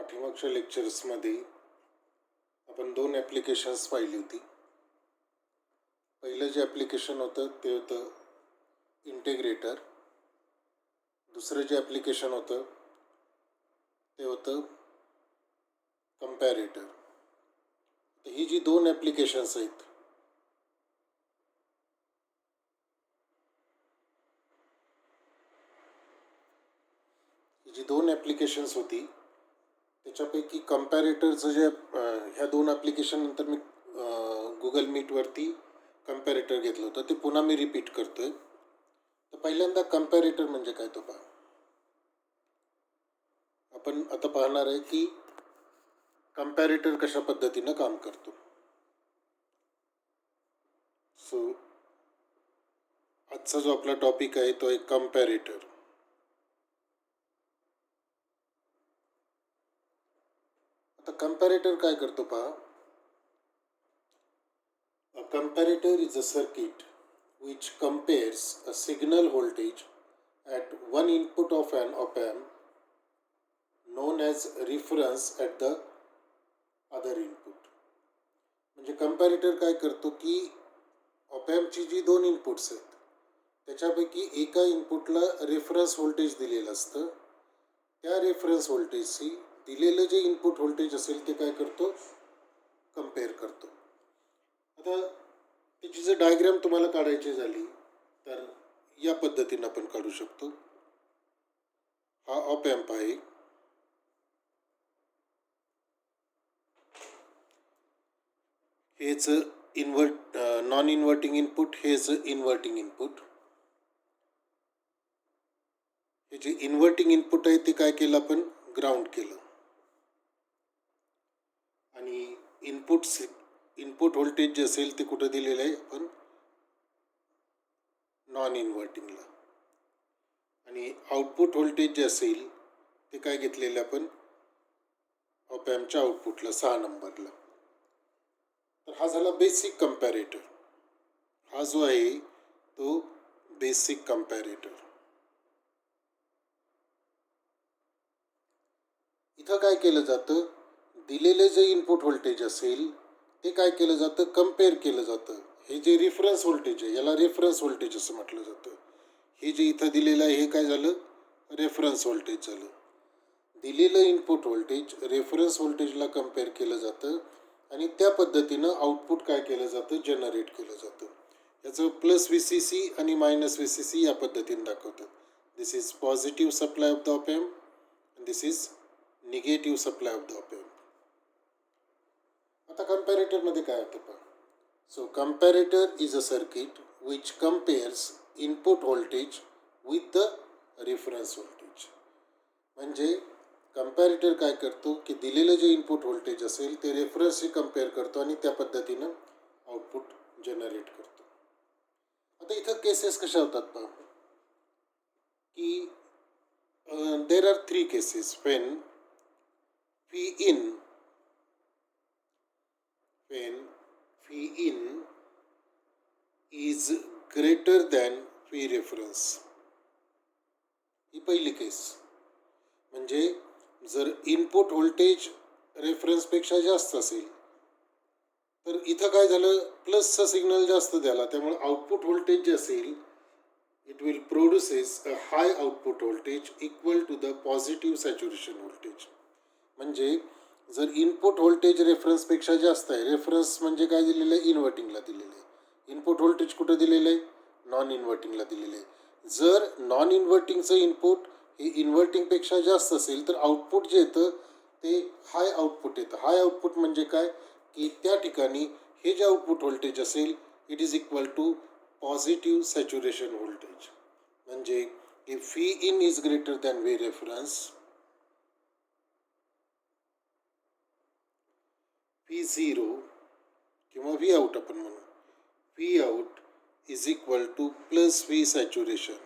पाठीमागच्या लेक्चर्समध्ये आपण दोन ॲप्लिकेशन्स पाहिली होती. पहिलं जे ॲप्लिकेशन होतं ते होतं इंटिग्रेटर. दुसरं जे ॲप्लिकेशन होतं ते होतं कंपॅरेटर. ही जी दोन ॲप्लिकेशन्स आहेत होती त्याच्यापैकी कंपॅरेटरचं जे ह्या दोन ॲप्लिकेशन नंतर मी गुगल मीटवरती कंपॅरेटर घेतलं होतं ते पुन्हा मी रिपीट करतोय. तर पहिल्यांदा कंपॅरेटर म्हणजे काय तो पहा. आपण आता पाहणार आहे की कंपॅरेटर कशा पद्धतीनं काम करतो. सो आजचा जो आपला टॉपिक आहे तो आहे कंपॅरेटर. आता कंपॅरेटर काय करतो पहा. A comparator is a circuit which compares a signal voltage at one input of an op-amp known as reference at the other input. म्हणजे कंपॅरेटर काय करतो की ऑपॅम्पची जी दोन इनपुट्स आहेत त्याच्यापैकी एका इनपुटला रेफरन्स व्होल्टेज दिलेलं असतं. त्या रेफरन्स व्होल्टेजशी दिलेलं जे इनपुट व्होल्टेज असेल ते काय करतो, कम्पेअर करतो. आता त्याची जर डायग्राम तुम्हाला काढायची झाली तर या पद्धतीनं आपण काढू शकतो. हा ऑपॅम्प आहे. हेच नॉन इन्व्हर्टिंग इनपुट, हेच इन्व्हर्टिंग इनपुट. हे जे इन्व्हर्टिंग इनपुट आहे ते काय केलं आपण, ग्राउंड केलं. आणि इनपुट व्होल्टेज जे असेल ते कुठं दिलेलं आहे आपण, नॉन इन्व्हर्टिंगला. आणि आउटपुट व्होल्टेज जे असेल ते काय घेतलेलं आपण, ऑपॅम्पच्या आउटपुटला 6 नंबरला. तर हा झाला बेसिक कंपॅरेटर. हा जो आहे तो बेसिक कंपॅरेटर. इथं काय केलं जातं, दिलेले जे इनपुट व्होल्टेज असेल ते काय केलं जातं, कम्पेअर केलं जातं. हे जे रेफरन्स व्होल्टेज आहे याला रेफरन्स व्होल्टेज असं म्हटलं जातं. हे जे इथं दिलेलं आहे हे काय झालं, रेफरन्स व्होल्टेज झालं. दिलेलं इनपुट व्होल्टेज रेफरन्स व्होल्टेजला कम्पेअर केलं जातं आणि त्या पद्धतीनं आउटपुट काय केलं जातं, जनरेट केलं जातं. याचं प्लस VCC आणि मायनस VCC या पद्धतीने दाखवतात. दिस is positive supply of the ऑपॅम्प and this is negative supply of the op-amp. आता कंपॅरेटर मध्ये काय होतं पहा. So comparator is a circuit which कम्पेअर्स input voltage with the reference voltage. म्हणजे कंपॅरेटर काय करतो की दिलेलं जे इनपुट व्होल्टेज असेल ते रेफरन्सशी कम्पेअर करतो आणि त्या पद्धतीनं आउटपुट जनरेट करतो. आता इथं केसेस कशा होतात पहा की there are 3 cases when P in is greater than P reference. ही पहिली केस. म्हणजे जर इनपुट व्होल्टेज रेफरन्सपेक्षा जास्त असेल तर इथं काय झालं, प्लसचा सिग्नल जास्त द्याला, त्यामुळे आउटपुट व्होल्टेज जे असेल it will produces a high output voltage equal to the positive saturation voltage. म्हणजे जर इनपुट व्होल्टेज रेफरन्सपेक्षा जास्त आहे, रेफरन्स म्हणजे काय दिलेलं आहे, इन्व्हर्टिंगला दिलेलं आहे. इनपुट व्होल्टेज कुठं दिलेलं आहे, नॉन इन्व्हर्टिंगला दिलेलं आहे. जर नॉन इन्व्हर्टिंगचं इनपुट हे इन्व्हर्टिंगपेक्षा जास्त असेल तर आउटपुट जे येतं ते हाय आउटपुट येतं. हाय आउटपुट म्हणजे काय की त्या ठिकाणी हे जे आउटपुट व्होल्टेज असेल it is equal to positive saturation voltage. म्हणजे if V in is greater than V reference, V0 किंवा V out आपण म्हणू, V out is equal to plus V saturation.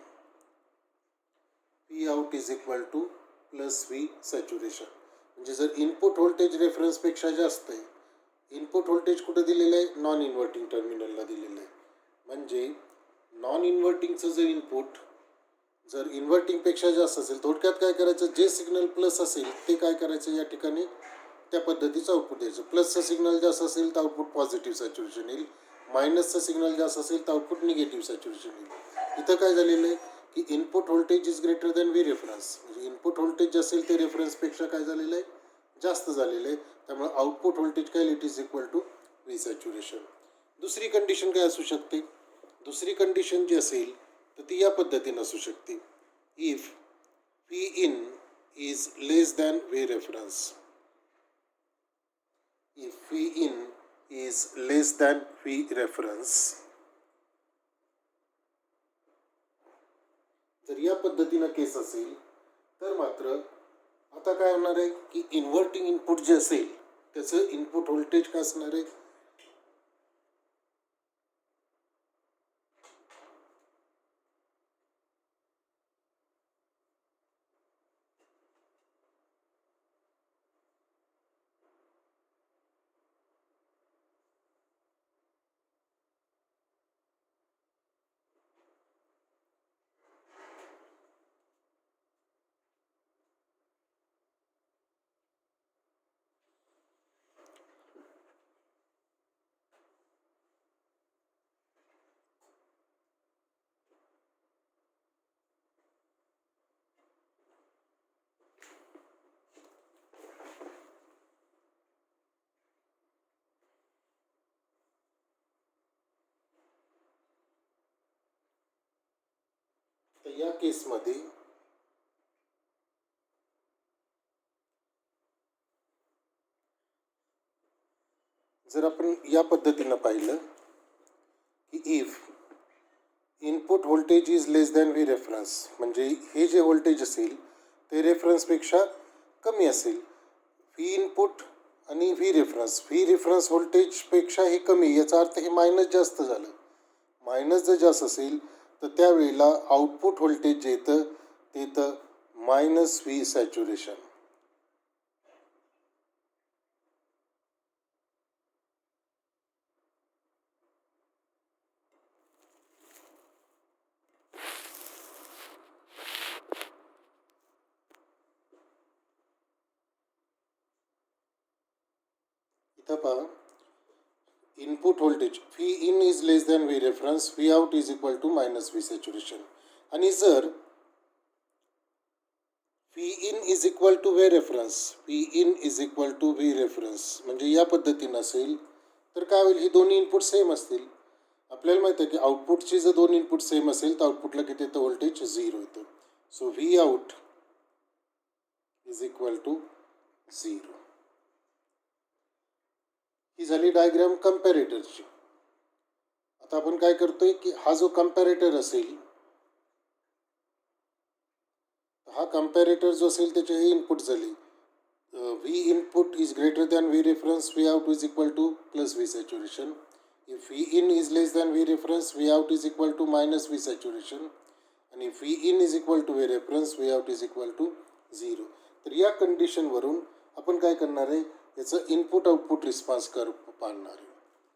V out is equal to plus V saturation. म्हणजे जर input voltage रेफरन्सपेक्षा जास्त आहे, input voltage कुठं दिलेलं आहे, नॉन इन्व्हर्टिंग टर्मिनलला दिलेलं आहे. म्हणजे नॉन इन्व्हर्टिंगचं जर इनपुट जर इन्व्हर्टिंगपेक्षा जास्त असेल, थोडक्यात काय करायचं, जे सिग्नल प्लस असेल ते काय करायचं, या ठिकाणी त्या पद्धतीचं आउटपुट द्यायचं. प्लसचं सिग्नल जास्त असेल तर आउटपुट पॉझिटिव्ह सॅच्युरेशन येईल, मायनसचं सिग्नल जास्त असेल तर आउटपुट निगेटिव्ह सॅच्युरेशन येईल. इथं काय झालेलं आहे की input voltage is greater than V reference, म्हणजे इनपुट व्होल्टेज जे असेल ते रेफरन्सपेक्षा काय झालेलं आहे, जास्त झालेलं आहे. त्यामुळे आउटपुट व्होल्टेज काय, it is equal to V saturation. दुसरी कंडिशन काय असू शकते, दुसरी कंडिशन जी असेल तर ती या पद्धतीने असू शकते. If V in is less than V reference, if V in is less than V reference, जर या पद्धतीनं केस असेल तर मात्र आता काय होणार आहे की इन्व्हर्टिंग इनपुट जे असेल त्याचं इनपुट व्होल्टेज काय असणार आहे, तर या केसमध्ये जर आपण या पद्धतीनं पाहिलं की if input voltage is less than V reference, म्हणजे हे जे व्होल्टेज असेल ते रेफरन्सपेक्षा कमी असेल. व्ही इनपुट आणि व्ही रेफरन्स व्होल्टेजपेक्षा हे कमी, याचा अर्थ हे मायनस जास्त झालं. मायनस जर जास्त असेल तर त्यावेळेला आउटपुट व्होल्टेज जे येतं ते येतं मायनस व्ही सॅच्युरेशन. इथं पहा, input voltage V in is less than V reference, V out is equal to minus V saturation. आणि जर V in is equal to V reference, V in is equal to V reference म्हणजे या पद्धतीनं असेल तर काय होईल, ही दोन्ही इनपुट सेम असतील. आपल्याला माहिती आहे की आउटपुटची जर दोन इनपुट सेम असेल तर आउटपुटला किती येतं, व्होल्टेज 0 येतं. So V out is equal to 0. ही झाली डायग्राम कम्पॅरेटरची. आता आपण काय करतोय की हा जो कम्पॅरेटर असेल, हा कम्पॅरेटर जो असेल त्याचे हे इनपुट झाले, V input is greater than V reference, V out is equal two plus V saturation. If V in is less than V reference, V out is equal to minus V saturation. आणि V in is equal to V reference, V out is equal to 0. तर या कंडिशनवरून आपण काय करणार आहे, याचं input output response curve पाहणार आहे.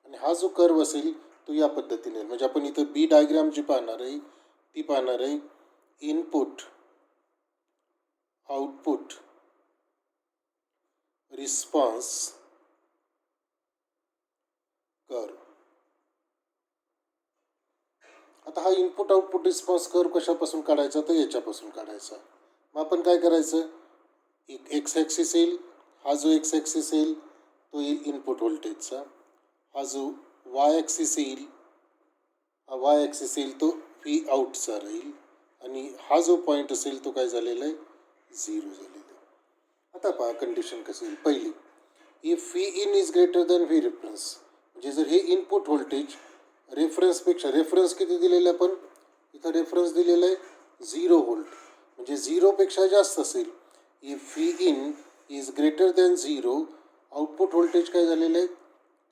आणि हा जो कर्व असेल तो या पद्धतीने, म्हणजे आपण इथं बी डायग्राम जी पाहणार आहे ती पाहणार आहे इनपुट आउटपुट रिस्पॉन्स कर्व. आता हा इनपुट आउटपुट रिस्पॉन्स कर्व कशापासून काढायचा, तर याच्यापासून काढायचा. मग आपण काय करायचं, एक एक्स ॲक्सिस येईल, हा जो एक्स ॲक्सिस येईल तो येईल इनपुट व्होल्टेजचा, हा जो वाय ॲक्सिस येईल, हा वाय ॲक्सिस येईल तो व्ही आउटचा राहील, आणि हा जो पॉईंट असेल तो काय झालेला आहे, 0 झालेला आहे. आता पहा कंडिशन कशी येईल. पहिली, if V in is greater than V reference, म्हणजे जर हे इनपुट व्होल्टेज रेफरन्सपेक्षा, रेफरन्स किती दिलेलं आहे, पण इथं रेफरन्स दिलेलं आहे 0 व्होल्ट, म्हणजे 0पेक्षा जास्त असेल. If V in is greater than 0, output voltage काय झालेलं आहे,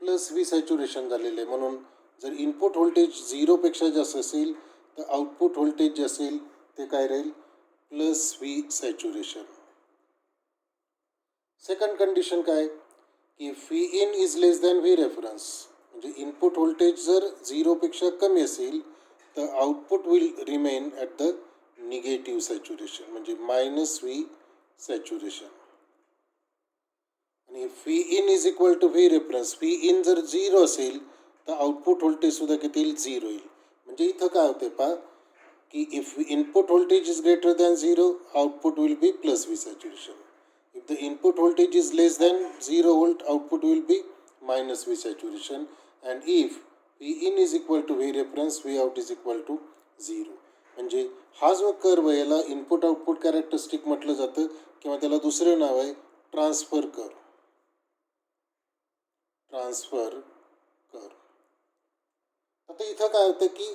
प्लस व्ही सॅच्युरेशन झालेलं आहे. म्हणून जर इनपुट व्होल्टेज 0पेक्षा जास्त असेल तर आउटपुट व्होल्टेज जे असेल ते काय राहील, plus V saturation. Second condition काय, की V in is less than V reference, म्हणजे इनपुट व्होल्टेज जर 0पेक्षा कमी असेल तर output will remain at the negative saturation म्हणजे -V सॅच्युरेशन. आणि V in is equal to V reference. V in जर 0 असेल तर आउटपुट व्होल्टेजसुद्धा किती येईल? 0 येईल. म्हणजे इथं काय होते पहा की if input voltage is greater than 0 output will be +V saturation. If the input voltage is less than 0 volt output will be -V saturation. And if V in is equal to V reference V out is equal to 0. म्हणजे हा जो curve आहे याला input output characteristic म्हटलं जातं किंवा त्याला दुसरं नाव आहे ट्रान्सफर कर्व. आता इथं काय होतं की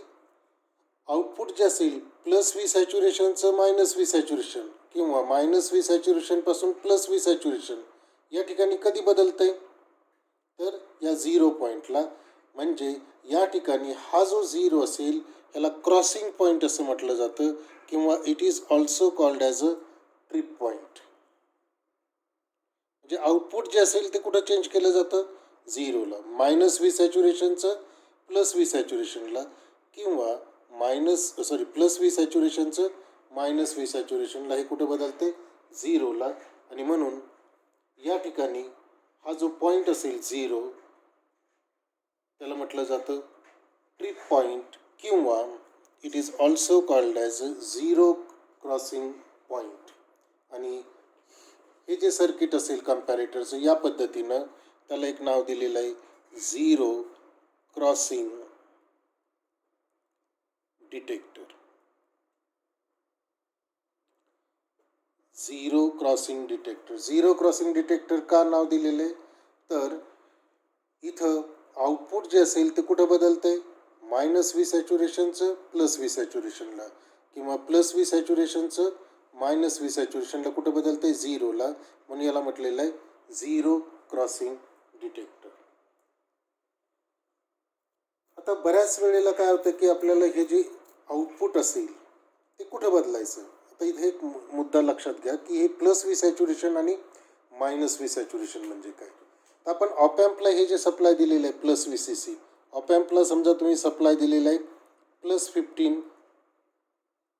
आउटपुट जे असेल +V सॅच्युरेशनचं -V सॅच्युरेशन किंवा -V सॅच्युरेशनपासून +V सॅच्युरेशन या ठिकाणी कधी बदलतंय? तर या 0 पॉईंटला. म्हणजे या ठिकाणी हा जो 0 असेल याला क्रॉसिंग पॉईंट असं म्हटलं जातं किंवा it is also called as a trip point. म्हणजे आउटपुट जे असेल ते कुठं चेंज केलं जातं? 0ला. -V सॅच्युरेशनचं +V सॅच्युरेशनला किंवा +V सॅच्युरेशनचं -V सॅच्युरेशनला. हे कुठं बदलते? 0ला. आणि म्हणून या ठिकाणी हा जो पॉईंट असेल 0 त्याला म्हटलं जातं ट्रिप पॉईंट किंवा it is also called as a 0 crossing point. आणि हे जे सर्किट असेल कम्पॅरेटरचं या पद्धतीनं त्याला एक नाव दिलेलं आहे 0 crossing detector. 0 crossing detector. 0 crossing detector का नाव दिलेलं आहे? तर इथं आउटपुट जे असेल ते कुठं बदलतंय? -V सॅच्युरेशनचं +V सॅच्युरेशनला किंवा +V सॅच्युरेशनचं -V सॅच्युरेशनला. कुठं बदलतंय? 0ला. म्हणून याला म्हटलेलं आहे 0 क्रॉसिंग डिटेक्टर. आता बऱ्याच वेळेला काय होतं की आपल्याला हे जे आउटपुट असेल ते कुठं बदलायचं? आता इथे एक मुद्दा लक्षात घ्या की हे +V सॅच्युरेशन आणि -V सॅच्युरेशन म्हणजे काय? तर आपण ऑपॅम्पला हे जे सप्लाय दिलेलं आहे +VCC, ऑपॅम्पला समजा तुम्ही सप्लाय दिलेला आहे +15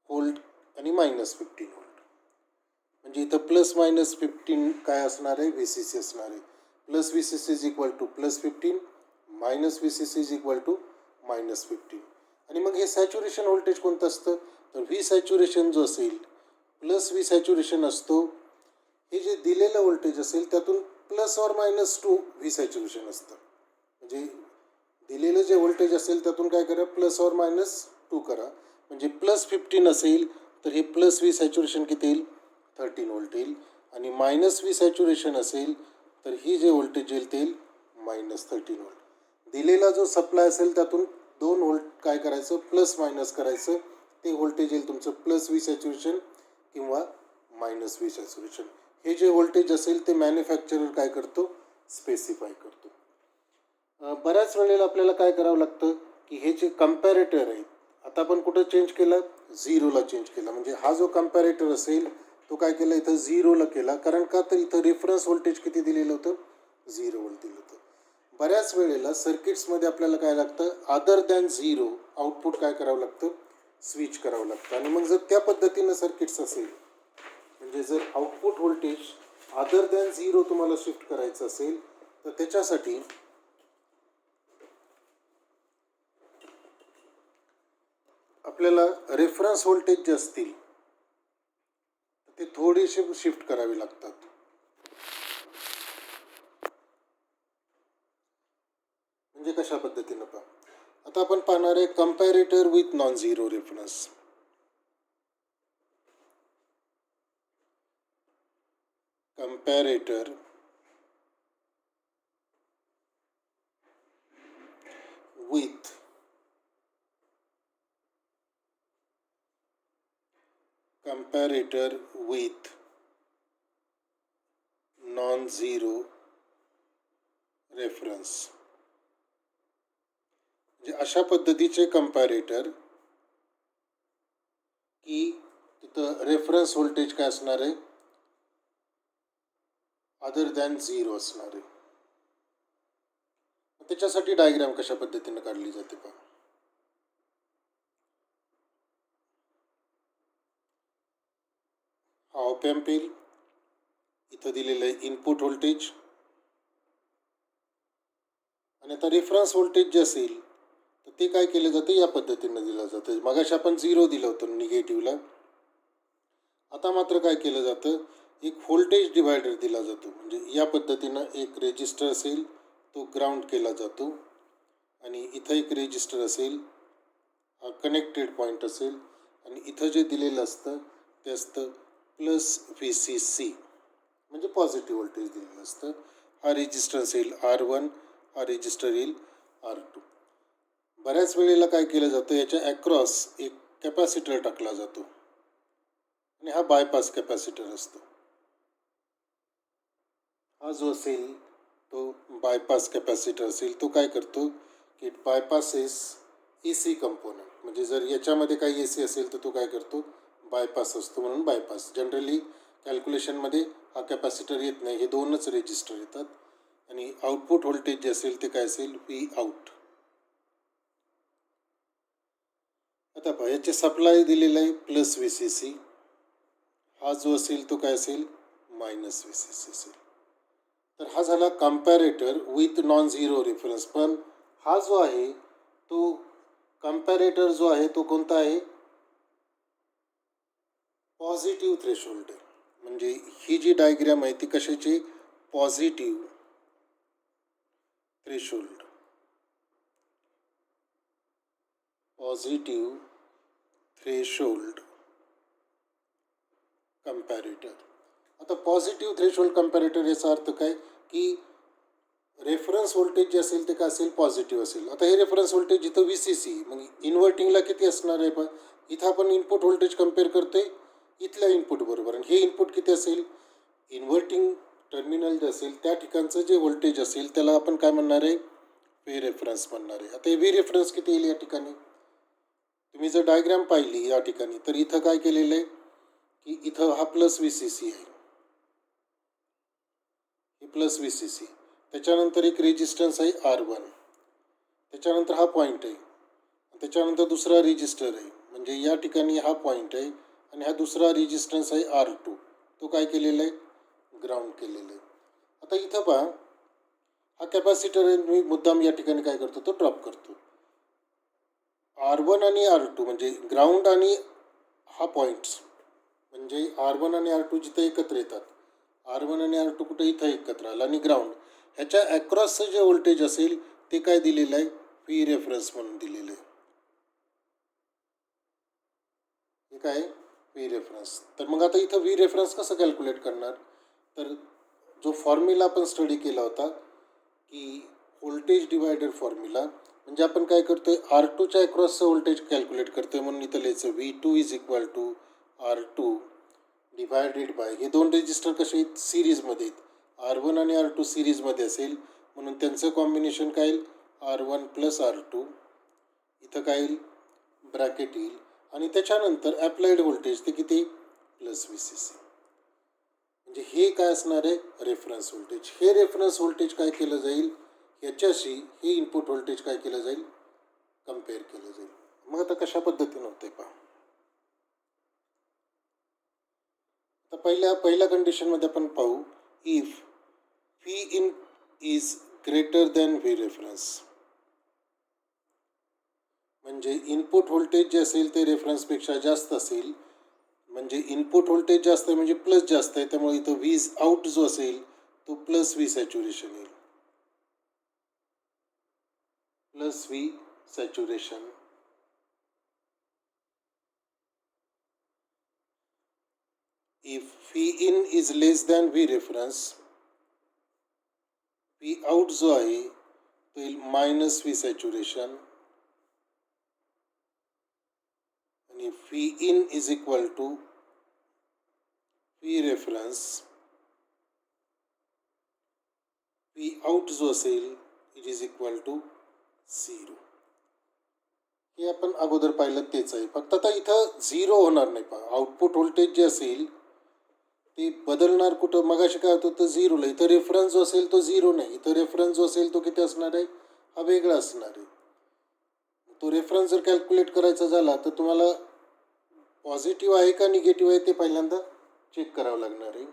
व्होल्ट आणि -15 व्होल्ट. म्हणजे इथं ±15 काय असणार आहे? VCC असणार आहे. +VCC is equal to +15 -VCC is equal to -15. आणि मग हे सॅच्युरेशन व्होल्टेज कोणतं असतं? तर व्ही सॅच्युरेशन जो असेल +V सॅच्युरेशन असतो. हे जे दिलेलं व्होल्टेज असेल त्यातून ±2 व्ही सॅच्युरेशन असतं. म्हणजे दिलेलं जे व्होल्टेज असेल त्यातून काय करा? ±2 करा. म्हणजे +15 असेल तर हे +V सॅच्युरेशन किती येईल? 13 व्होल्ट येईल. आणि -V सॅच्युरेशन असेल तर ही जे व्होल्टेज येईल ते येईल -13 व्होल्ट. दिलेला जो सप्लाय असेल त्यातून 2 व्होल्ट काय करायचं? +- करायचं. ते व्होल्टेज येईल तुमचं +V सॅच्युरेशन किंवा -V सॅच्युरेशन. हे जे व्होल्टेज असेल ते मॅन्युफॅक्चरर काय करतो? स्पेसिफाय करतो. बऱ्याच वेळेला आपल्याला काय करावं लागतं की हे जे कम्पॅरेटर आहेत आता आपण कुठं चेंज केलं? 0ला चेंज केला. म्हणजे हा जो कम्पॅरेटर असेल तो काय केला? इथं 0ला केला. कारण का? तर इथं रेफरन्स व्होल्टेज किती दिलेलं होतं? 0 व्होल्ट दिलं होतं. बऱ्याच वेळेला सर्किट्समध्ये आपल्याला काय लागतं? अदर दॅन 0 आउटपुट काय करावं लागतं? स्विच करावं लागतं. आणि मग जर त्या पद्धतीनं सर्किट्स असेल म्हणजे जर आउटपुट व्होल्टेज अदर दॅन 0 तुम्हाला शिफ्ट करायचं असेल तर त्याच्यासाठी आपल्याला रेफरन्स व्होल्टेज जे असतील ते थोडेसे शिफ्ट करावे लागतात. म्हणजे कशा पद्धतीनं पहा? आता आपण पाहणार आहे comparator with non zero reference. comparator with non-zero reference. म्हणजे अशा पद्धतीचे कंपॅरेटर की तिथं रेफरन्स व्होल्टेज काय असणार आहे? अदर दॅन 0 असणार आहे. त्याच्यासाठी डायग्राम कशा पद्धतीने काढली जाते पहा. ऑप एम्प येईल. इथं दिलेलं आहे इनपुट व्होल्टेज. आणि आता रेफरन्स व्होल्टेज जे असेल तर ते काय केलं जातं, या पद्धतीनं दिलं जातं. मगाशी आपण 0 दिलं होतं निगेटिव्हला. आता मात्र काय केलं जातं, एक व्होल्टेज डिवायडर दिला जातो. म्हणजे या पद्धतीनं एक रेजिस्टर असेल तो ग्राउंड केला जातो आणि इथं एक रेजिस्टर असेल, हा कनेक्टेड पॉईंट असेल आणि इथं जे दिलेलं असतं ते असतं +VCC म्हणजे पॉझिटिव्ह व्होल्टेज दिलेलं असतं. हा रेजिस्टर असेल R1, हा रेजिस्टर येईल R2. बऱ्याच वेळेला काय केलं जातं, याच्या ॲक्रॉस एक कॅपॅसिटर टाकला जातो आणि हा बायपास कॅपॅसिटर असतो. हा जो असेल तो बायपास कॅपॅसिटर असेल, तो काय करतो की इट बायपासेस AC कंपोनंट. म्हणजे जर याच्यामध्ये काही AC असेल तर तो काय करतो, बायपास असतो, म्हणून बायपास. जनरली कॅल्क्युलेशनमध्ये हा कॅपॅसिटर येत नाही, हे दोनच रेजिस्टर येतात. आणि आउटपुट व्होल्टेज जे असेल ते काय असेल, Vout. आता पहा, याचे सप्लाय दिलेलं आहे +VCC. हा जो असेल तो काय असेल, -VCC असेल. तर हा झाला comparator with non zero reference. पण हा जो आहे तो कम्पॅरेटर जो आहे तो कोणता आहे, पॉझिटिव्ह थ्रेशोल्ड आहे. म्हणजे ही जी डायग्राम आहे ती कशाची, positive threshold. Positive threshold comparator. आता पॉझिटिव्ह थ्रेशोल्ड कम्पॅरेटर याचा अर्थ काय की रेफरन्स व्होल्टेज जे असेल ते काय असेल, पॉझिटिव्ह असेल. आता हे रेफरन्स व्होल्टेज इथं VCC, मग इन्व्हर्टिंगला किती असणार आहे, पण इथं आपण इनपुट व्होल्टेज कम्पेअर करतोय इथल्या इनपुट बरोबर. आणि हे इनपुट किती असेल, इन्व्हर्टिंग टर्मिनल जे असेल त्या ठिकाणचं जे व्होल्टेज असेल त्याला आपण काय म्हणणार आहे, V रेफरन्स म्हणणार आहे. आता हे V रेफरन्स किती येईल या ठिकाणी, तुम्ही जर डायग्राम पाहिली या ठिकाणी तर इथं काय केलेलं आहे की इथं हा +VCC आहे, हे +VCC. त्याच्यानंतर एक रेजिस्टन्स आहे R1, त्याच्यानंतर हा पॉईंट आहे, त्याच्यानंतर दुसरा रेजिस्टर आहे. म्हणजे या ठिकाणी हा पॉईंट आहे आणि हा दुसरा रेजिस्टन्स आहे R2, तो काय केलेला आहे, ग्राउंड केलेला आहे. आता इथं पहा, हा कॅपॅसिटर मी मुद्दाम या ठिकाणी काय करतो, तो ड्रॉप करतो. R1 आणि R2 म्हणजे ग्राउंड आणि हा पॉईंट्स, म्हणजे R1 आणि R2 जिथं एकत्र येतात, R1 आणि R2 कुठे इथं एकत्र आलं, आणि ग्राउंड ह्याच्या ॲक्रॉसचं जे व्होल्टेज असेल ते काय दिलेलं आहे, V रेफरन्स म्हणून दिलेलं आहे. हे काय, V रेफरन्स. तर मग आता इथं V रेफरन्स कसं कॅल्क्युलेट करणार, तर जो फॉर्म्युला आपण स्टडी केला होता की व्होल्टेज डिवायडर फॉर्म्युला, म्हणजे आपण काय करतोय, R2च्या ॲक्रॉसचं व्होल्टेज कॅल्क्युलेट करतोय. म्हणून इथं लिहायचं V2 = R2 डिवायडेड बाय, हे दोन रेजिस्टर कसे आहेत, सिरीजमध्ये आहेत. R1 आणि R2 सिरीजमध्ये असेल म्हणून त्यांचं कॉम्बिनेशन काय येईल, R1 + R2. इथं काय येईल, ब्रॅकेट येईल आणि त्याच्यानंतर ॲप्लाइड व्होल्टेज ते किती, +VCC. म्हणजे हे काय असणार आहे, रेफरन्स व्होल्टेज. हे रेफरन्स व्होल्टेज काय केलं जाईल, याच्याशी हे इनपुट व्होल्टेज काय केलं जाईल, कम्पेअर केलं जाईल. मग आता कशा पद्धतीनं होते पहा. आता पहिल्या कंडिशनमध्ये आपण पाहू, if Vin is greater than V reference. म्हणजे इनपुट व्होल्टेज जे असेल ते रेफरन्सपेक्षा जास्त असेल. म्हणजे इनपुट व्होल्टेज जास्त आहे म्हणजे प्लस जास्त आहे, त्यामुळे इथं V आउट जो असेल तो +V सॅच्युरेशन येईल, +V saturation. If Vin is less than V reference, V out जो आहे तो येईल -V सॅच्युरेशन. आणि Vin = V reference, V out जो असेल इट इज = 0. हे आपण अगोदर पाहिलं तेच आहे, फक्त आता इथं 0 होणार नाही. पहा, आउटपुट व्होल्टेज जे असेल ते बदलणार कुठं, मगाशी काय होतं तर 0ला. इथं रेफरन्स जो असेल तो 0 नाही, इथं रेफरन्स जो असेल तो किती असणार आहे, हा वेगळा असणार आहे. तो रेफरन्स जर कॅल्क्युलेट करायचा झाला तर तुम्हाला पॉझिटिव्ह आहे का निगेटिव्ह आहे ते पहिल्यांदा चेक करावं लागणार आहे.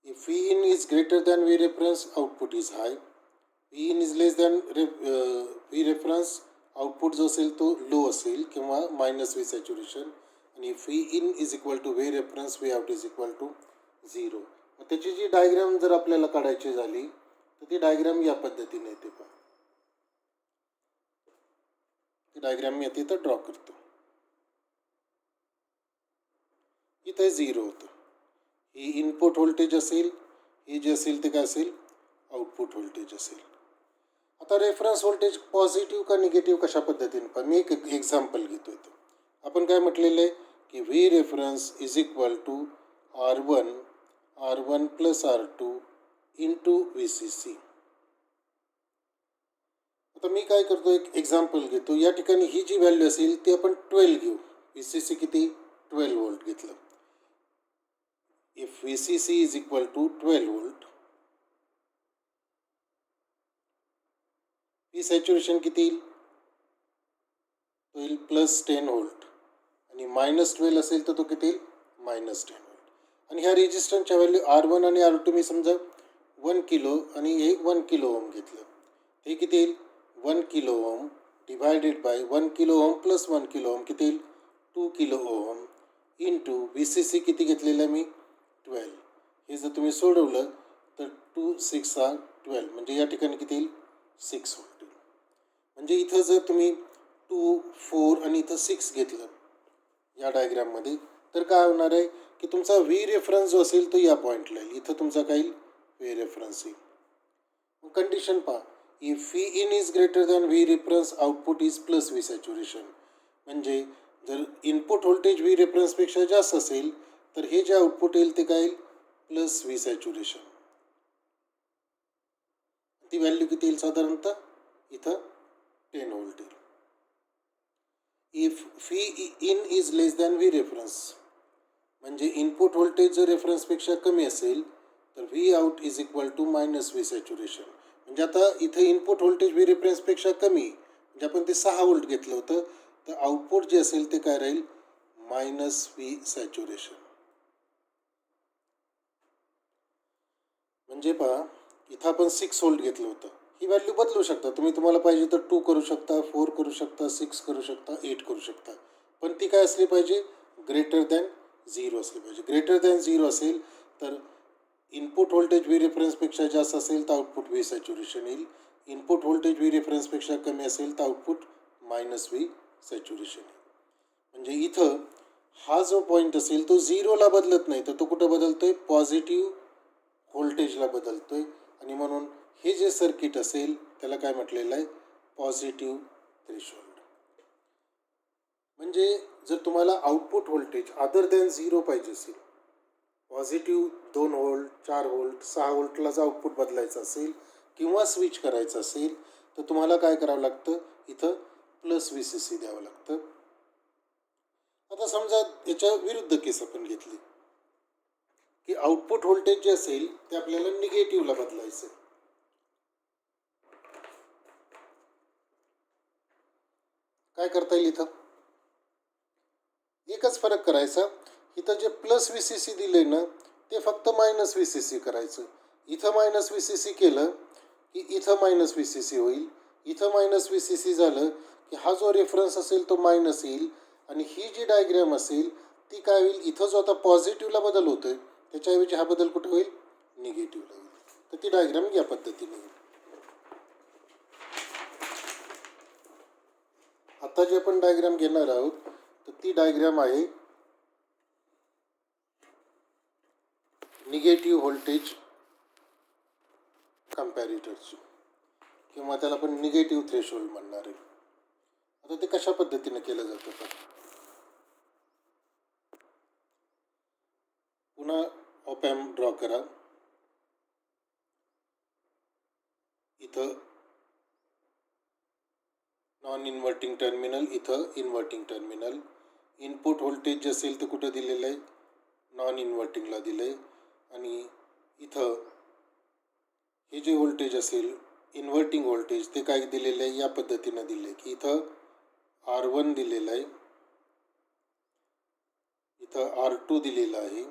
If V in is greater than V reference output is high, V in is less than V reference output जो असेल तो लो असेल किंवा मायनस व्ही सॅच्युरेशन, आणि V in is equal to V reference V out is equal to 0. मग त्याची जी diagram जर आपल्याला काढायची झाली तर ती डायग्राम या पद्धतीने येते. पहा, ती डायग्राम मी आता इथं ड्रॉ करतो. इथे 0 होतं. ही इनपुट व्होल्टेज असेल, ही जे असेल ते काय असेल, आउटपुट व्होल्टेज असेल. आता रेफरन्स व्होल्टेज पॉझिटिव्ह का निगेटिव्ह कशा पद्धतीने पण मी एक एक्झाम्पल घेतो इथं. आपण काय म्हटलेलं आहे की V reference is equal to R1 plus R2 into VCC. आता मी काय करतो, एक एक्झाम्पल घेतो. या ठिकाणी ही जी व्हॅल्यू असेल ती आपण 12 घेऊ. VCC किती, 12 वोल्ट घेतलं. If VCC is equal to 12 volt, ही सॅच्युरेशन किती येईल, तो येईल +10 वोल्ट, आणि -12 असेल तर तो किती येईल, -10 वोल्ट. आणि ह्या रेजिस्टन्सच्या व्हॅल्यू R1 आणि R2 मी समजा 1 किलो आणि हे 1 किलो ओम घेतलं. हे किती येईल, 1 kilo ohm divided by 1 kilo ohm plus 1 kilo ohm किती येईल, 2 किलो ओम इंटू VCC किती घेतलेलं आहे मी, 12. हे जर तुम्ही सोडवलं तर 2 6 12, म्हणजे या ठिकाणी किती येईल, 6 वोल्ट येईल. म्हणजे इथं जर तुम्ही 2 4 आणि इथं 6 घेतलं या डायग्राममध्ये, तर काय होणार आहे की तुमचा व्ही रेफरन्स जो असेल तो या पॉईंटला येईल. इथं तुमचा काय येईल, व्ही रेफरन्स येईल. कंडिशन पहा, if V in is greater than V reference output is plus V saturation. म्हणजे जर इनपुट व्होल्टेज व्ही रेफरन्सपेक्षा जास्त असेल तर हे जे आउटपुट येईल ते काय येईल, प्लस व्ही सॅच्युरेशन. ती व्हॅल्यू किती येईल, साधारणतः इथं 10 वोल्ट येईल. If V in is less than V reference, म्हणजे इनपुट व्होल्टेज जर रेफरन्सपेक्षा कमी असेल तर V out is equal to minus V saturation. म्हणजे आता इथं इनपुट व्होल्टेज व्ही रेफरन्सपेक्षा कमी, म्हणजे आपण ते 6 वोल्ट घेतलं होतं, तर आउटपुट जे असेल ते काय राहील, -व्ही सॅच्युरेशन. म्हणजे पहा, इथं आपण 6 वोल्ट घेतलं होतं. ही व्हॅल्यू बदलू शकता तुम्ही, तुम्हाला पाहिजे तर 2 करू शकता, 4 करू शकता, 6 करू शकता, 8 करू शकता. पण ती काय असली पाहिजे, ग्रेटर दॅन 0 असली पाहिजे. ग्रेटर दॅन 0 असेल तर इनपुट व्होल्टेज व्ही रेफरन्सपेक्षा जास्त असेल तर आउटपुट व्ही सॅच्युरेशन येईल. इनपुट व्होल्टेज व्ही रेफरन्सपेक्षा कमी असेल तर आउटपुट -व्ही सॅच्युरेशन येईल. म्हणजे इथं हा जो पॉईंट असेल तो 0ला बदलत नाही, तर तो कुठं बदलतोय, पॉझिटिव्ह व्होल्टेजला बदलतोय. आणि म्हणून हे जे सर्किट असेल त्याला काय म्हटलेलं आहे, पॉझिटिव्ह थ्रेशोल्ड. म्हणजे जर तुम्हाला आउटपुट व्होल्टेज अदर दॅन 0 पाहिजे असेल, पॉझिटिव्ह 2 व्होल्ट 4 व्होल्ट 6 व्होल्टला जर आउटपुट बदलायचं असेल किंवा स्विच करायचं असेल तर तुम्हाला काय करावं लागतं, इथं प्लस VCC द्यावं लागतं. आता समजा याच्या विरुद्ध केस आपण घेतली की आउटपुट व्होल्टेज जे असेल ते आपल्याला निगेटिव्हला बदलायचं. काय करता येईल, इथं एकच फरक करायचा. इथं जे प्लस VCC दिले ना ते फक्त -VCC करायचं. इथं -VCC केलं की इथं -VCC होईल. इथं -VCC झालं की हा जो रेफरन्स असेल तो मायनस येईल, आणि ही जी डायग्राम असेल ती काय होईल, इथं जो आता पॉझिटिव्हला बदल होतोय त्याच्याऐवजी हा बदल कुठे होईल, निगेटिव्हला होईल. तर ती डायग्राम या पद्धतीने होईल. आता जे आपण डायग्राम घेणार आहोत तर ती डायग्राम आहे निगेटिव्ह व्होल्टेज कंपॅरिटरची, किंवा त्याला आपण निगेटिव्ह थ्रेशोल्ड म्हणणार आहे. आता ते कशा पद्धतीने केलं जातं, तर पुन्हा ऑप एम्प ड्रॉ करा. इथं नॉन इन्व्हर्टिंग टर्मिनल, इथं इन्व्हर्टिंग टर्मिनल. इनपुट व्होल्टेज जे असेल ते कुठं दिलेलं आहे, नॉन इन्व्हर्टिंगला दिलं आहे. आणि इथं हे जे व्होल्टेज असेल इन्व्हर्टिंग व्होल्टेज ते काय दिलेलं आहे, या पद्धतीनं दिलं आहे की इथं R1 दिलेलं आहे इथं R2 दिलेला आहे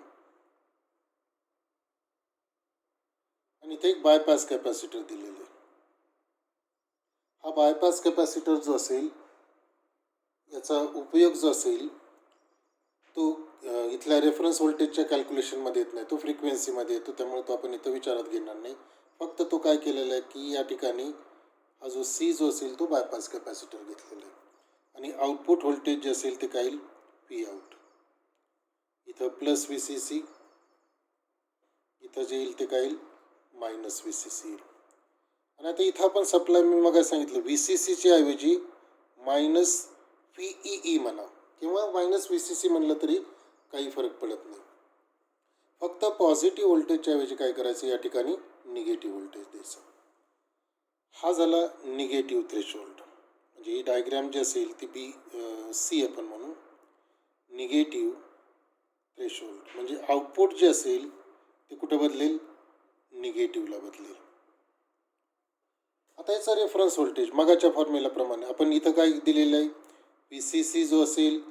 आणि इथे एक बायपास कॅपॅसिटर दिलेलं आहे. हा बायपास कॅपॅसिटर जो असेल याचा उपयोग जो असेल तो इथल्या रेफरन्स व्होल्टेजच्या कॅल्क्युलेशनमध्ये येत नाही, तो फ्रिक्वेन्सीमध्ये येतो, त्यामुळे तो आपण इथं विचारात घेणार नाही. फक्त तो काय केलेला आहे की या ठिकाणी हा जो सी जो असेल तो बायपास कॅपॅसिटर घेतलेला आहे आणि आउटपुट व्होल्टेज जे असेल ते काय येईल पी आउट. इथं प्लस व्ही सी सी, इथं जे येईल ते काय येईल मायनस व्ही सी सी येईल. आणि आता इथं आपण सप्लाय मी मग सांगितलं व्ही सी सीची ऐवजी मायनस व्ही ई म्हणा किंवा मायनस व्ही सी सी म्हणलं तरी काही फरक पडत नाही. फक्त पॉझिटिव्ह व्होल्टेजच्या ऐवजी काय करायचं या ठिकाणी निगेटिव्ह व्होल्टेज द्यायचं. हा झाला निगेटिव्ह थ्रेशोल्ड. म्हणजे ही डायग्रॅम जी असेल ती बी सी आपण म्हणू. निगेटिव्ह थ्रेशोल्ड म्हणजे आउटपुट जे असेल ते कुठं बदलेल निगेटिव्हला बदलेल. आता याचा रेफरन्स व्होल्टेज मगाच्या फॉर्म्युलाप्रमाणे आपण इथं काय दिलेलं आहे व्ही सी सी जो असेल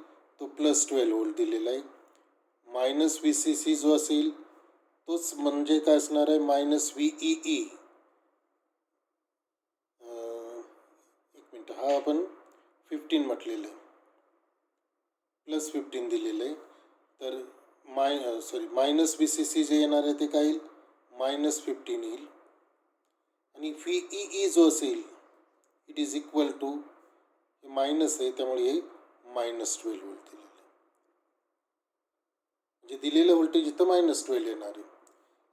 तो प्लस 12 व्होल्ट दिलेला आहे. मायनस व्ही सी सी जो असेल तोच म्हणजे काय असणार आहे मायनस व्ही ई ई. एक मिनट, हा आपण 15 म्हटलेलं आहे, प्लस 15 दिलेलं आहे. तर मायनस व्ही सी सी जे येणार आहे ते काय येईल मायनस 15 येईल. आणि व्ही ई ई जो असेल इट इज इक्वल टू हे मायनस आहे त्यामुळे हे मायनस 12 व्होल्ट दिलेलं आहे. म्हणजे दिलेलं व्होल्टेज इथं मायनस 12 येणार आहे.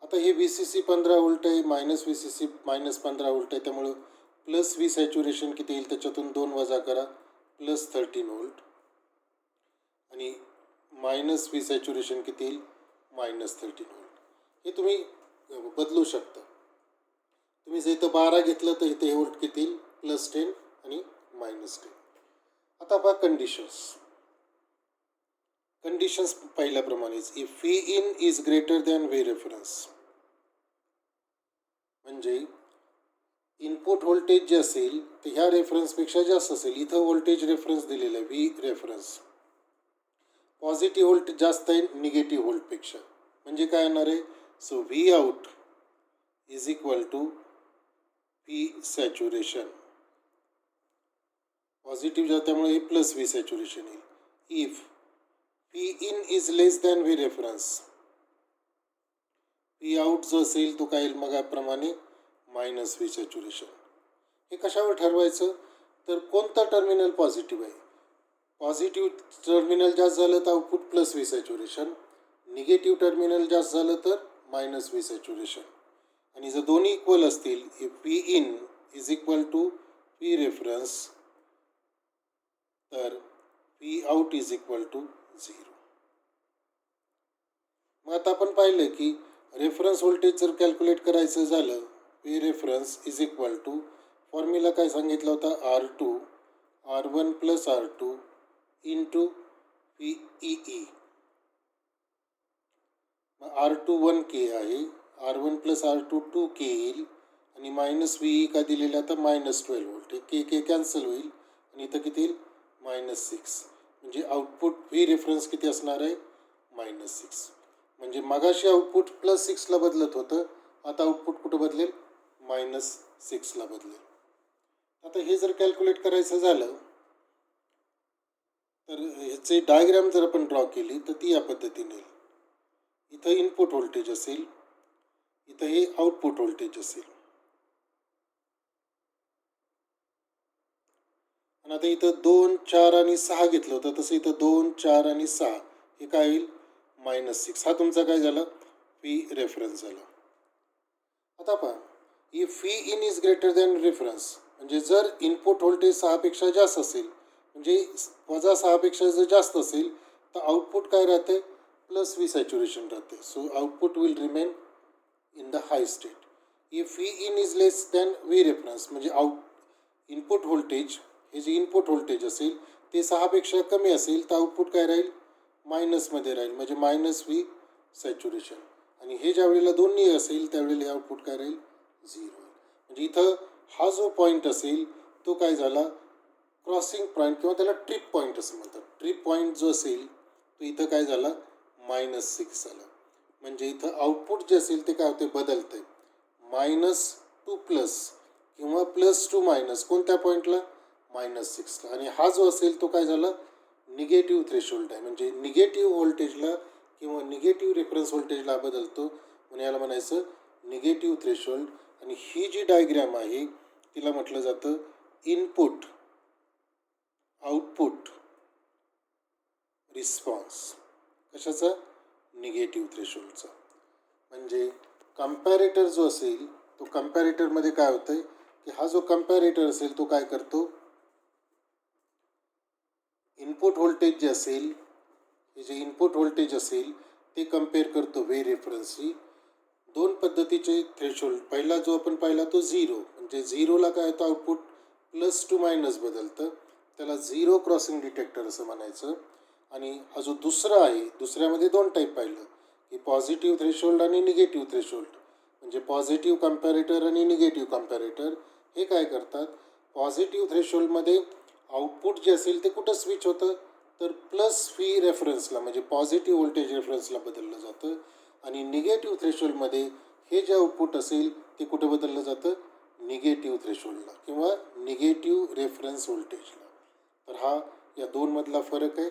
आता हे व्ही सी सी 15 व्होल्ट आहे, minus V C C minus 15 volt आहे, त्यामुळं प्लस व्ही सॅच्युरेशन किती येईल त्याच्यातून 2 वजा करा प्लस 13 व्होल्ट आणि मायनस व्ही सॅच्युरेशन किती येईल मायनस 13 व्होल्ट. हे तुम्ही बदलू शकता. तुम्ही जर इथं 12 घेतलं तर इथे हे व्होल्ट किती येईल प्लस 10 आणि मायनस 10. आता पहा conditions पहिल्याप्रमाणेच if V in is greater than V reference म्हणजे इनपुट व्होल्टेज जे असेल ते ह्या रेफरन्सपेक्षा जास्त असेल. इथं व्होल्टेज रेफरन्स दिलेलं आहे व्ही रेफरन्स. पॉझिटिव्ह व्होल्ट जास्त आहे निगेटिव्ह व्होल्टपेक्षा, म्हणजे काय येणार आहे so V out is equal to V saturation. Positive त्यामुळे हे प्लस व्ही सॅच्युरेशन येईल. If V in is less than V reference V out जो असेल तो काय येईल मग याप्रमाणे मायनस व्ही सॅच्युरेशन. हे कशावर ठरवायचं तर कोणतं टर्मिनल पॉझिटिव्ह आहे. पॉझिटिव्ह टर्मिनल जास्त झालं तर output plus V saturation, negative terminal जास्त झालं तर मायनस व्ही सॅच्युरेशन. आणि जर दोन्ही इक्वल असतील if V in is equal to V reference तर V out is equal to 0. मग आता आपण पाहिलं की रेफरन्स व्होल्टेज जर कॅल्क्युलेट करायचं झालं V reference is equal to formula काय सांगितला होता R2 R1 plus R2 into V E E. मग R2 1K आहे, R1 प्लस R2 2K येईल आणि मायनस व्ही ई का दिलेला आता मायनस 12 व्होल्ट. के के कॅन्सल होईल आणि इथं किती येईल मायनस 6. म्हणजे आउटपुट व्ही रेफरन्स किती असणार आहे मायनस 6. म्हणजे मगाशी आउटपुट प्लस 6ला बदलत होतं, आता आउटपुट कुठं बदलेल मायनस 6ला बदलेल. आता हे जर कॅल्क्युलेट करायचं झालं तर ह्याचे डायग्राम जर आपण ड्रॉ केली तर ती या पद्धतीने येईल. इथं इनपुट व्होल्टेज असेल, इथं हे आउटपुट व्होल्टेज असेल आणि आता इथं 2 4 आणि 6 घेतलं होतं तसं इथं 2 4 आणि 6 हे काय येईल मायनस 6. हा तुमचा काय झाला व्ही रेफरन्स झाला. आता पहा if V in is greater than reference म्हणजे जर इनपुट व्होल्टेज 6 पेक्षा जास्त असेल म्हणजे वजा 6 पेक्षा जर जास्त असेल तर आउटपुट काय राहते प्लस व्ही सॅच्युरेशन राहते. So output will remain in the high state. If V in is less than V reference म्हणजे इनपुट व्होल्टेज हे जे इनपुट व्होल्टेज असेल ते 6 पेक्षा कमी असेल तर आउटपुट काय राहील मायनसमध्ये राहील म्हणजे मायनस व्ही सॅच्युरेशन. आणि हे ज्या वेळेला दोन्ही असेल त्यावेळेला हे आउटपुट काय राहील 0. म्हणजे इथं हा जो पॉईंट असेल तो काय झाला क्रॉसिंग पॉईंट किंवा त्याला ट्रिप पॉईंट असं म्हणतात. ट्रिप पॉईंट जो असेल तो इथं काय झाला -6 झाला. म्हणजे इथं आउटपुट जे असेल ते काय होते बदलते -2 प्लस किंवा +2 मायनस कोणत्या पॉईंटला -6ला. आणि हा जो असेल तो काय झाला निगेटिव्ह थ्रेशोल्ड आहे. म्हणजे निगेटिव्ह व्होल्टेजला किंवा निगेटिव्ह रेफरन्स व्होल्टेजला बदलतो म्हणून याला म्हणायचं निगेटिव्ह थ्रेशोल्ड. आणि ही जी डायग्रॅम आहे तिला म्हटलं जातं इनपुट आउटपुट रिस्पॉन्स. कशाचा निगेटिव्ह थ्रेशोल्डचा. म्हणजे कम्पॅरेटर जो असेल तो कम्पॅरेटरमध्ये काय होतंय की हा जो कम्पॅरेटर असेल तो काय करतो इनपुट व्होल्टेज जे असेल हे जे इनपुट व्होल्टेज असेल ते कम्पेअर करतो वे रेफरन्सशी. दोन पद्धतीचे थ्रेशोल्ड. पहिला जो आपण पाहिला तो 0 म्हणजे 0ला काय होतं आउटपुट +2 मायनस बदलतं त्याला झिरो क्रॉसिंग डिटेक्टर असं म्हणायचं. आणि हा जो दुसरा आहे दुसऱ्यामध्ये दोन टाईप पाहिलं की पॉझिटिव्ह थ्रेशोल्ड आणि निगेटिव्ह थ्रेशोल्ड. म्हणजे पॉझिटिव्ह कम्पॅरेटर आणि निगेटिव्ह कम्पॅरेटर हे काय करतात पॉझिटिव्ह थ्रेशोल्डमध्ये आउटपुट जे असेल ते कुठं स्विच होतं तर +V रेफरन्सला म्हणजे पॉझिटिव्ह व्होल्टेज रेफरन्सला बदललं जातं. आणि निगेटिव्ह थ्रेशोल्डमध्ये हे जे आउटपुट असेल ते कुठं बदललं जातं निगेटिव्ह थ्रेशोल्डला किंवा निगेटिव्ह रेफरन्स व्होल्टेजला. तर हा या दोनमधला फरक आहे.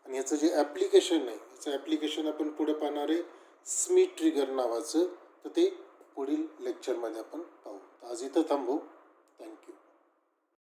आणि याचं जे ॲप्लिकेशन आहे याचं ॲप्लिकेशन आपण पुढे पाहणार आहे स्मिथ ट्रिगर नावाचं. तर ते पुढील लेक्चरमध्ये आपण पाहू. आज इथं थांबू. थँक्यू.